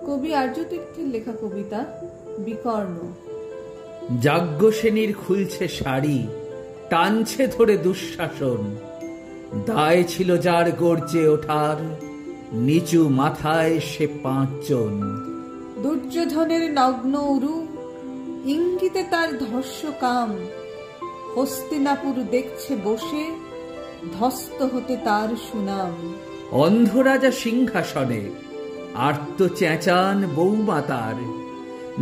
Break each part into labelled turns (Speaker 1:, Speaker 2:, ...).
Speaker 1: কবি আর্যতীর্থের লেখা কবিতা বিকর্ণ।
Speaker 2: যাজ্ঞসেনীর খুলছে শাড়ি, টানছে ধরে দুঃশাসন। দায় ছিল যার গর্জে ওঠার, নিচু মাথায় সে 5 জন।
Speaker 1: দুর্যোধনের নগ্ন উরু, ইঙ্গিতে তার ধর্ষ কাম। হস্তিনাপুর দেখছে বসে, ধস্ত হতে তার সুনাম।
Speaker 2: অন্ধরাজা সিংহাসনে, আর্ত চেঁচান বৌমা তার।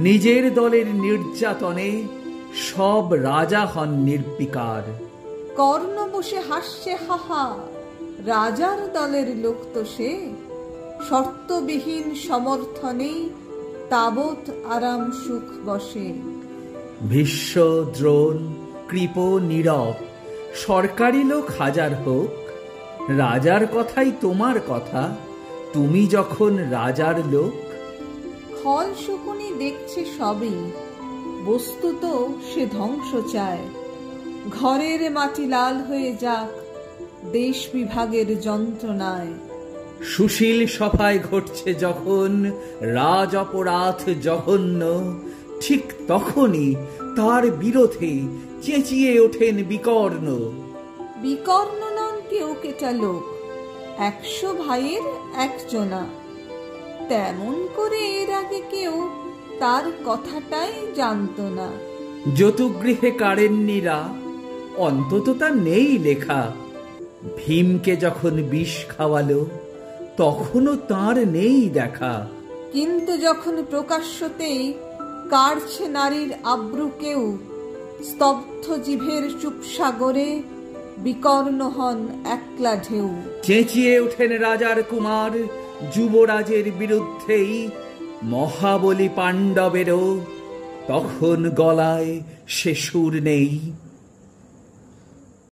Speaker 2: নিজের দলের নির্যাতনে সব রাজা হন নির্বিকার।
Speaker 1: কর্ণ বসে হাসছে হাহা, রাজার দলের লোক তো সে। শর্তবিহীন সমর্থনে তাবৎ আরাম সুখ বসে।
Speaker 2: ভীষ্ম, দ্রোণ, কৃপ, নীরব, সরকারি লোক হাজার হোক, রাজার কথাই তোমার কথা, তুমি যখন রাজার লোক।
Speaker 1: খল শকুনি দেখছে সবই, বস্তুত সে ধ্বংস চায়। ঘরের মাটি লাল হয়ে যাক দেশ বিভাগের যন্ত্রণায়।
Speaker 2: সুশীল সভায় ঘটছে যখন রাজ অপরাধ জঘন্য, ঠিক তখনই তার বিরোধে চেঁচিয়ে ওঠেন বিকর্ণ।
Speaker 1: বিকর্ণ নন কেউ কেটা লোক, 100 ভাইয়ের একজনা। তেমন করে এর আগে কেউ তার কথাটাই জানত না।
Speaker 2: যতুগৃহে কারেন্নিরা, অন্তত তা নেই লেখা। ভীমকে যখন বিষ খাওয়ালো, তখনও তার নেই দেখা।
Speaker 1: কিন্তু যখন প্রকাশ্যতেই কাড়ছে নারীর আব্রু কেউ, স্তব্ধ জিভের চুপসাগরে বিকর্ণ হন একলা ঢেউ।
Speaker 2: চেঁচিয়ে ওঠেন রাজার কুমার যুবরাজের বিরুদ্ধেই। মহাবলী পাণ্ডবেরও তখন গলায় সে সুর নেই।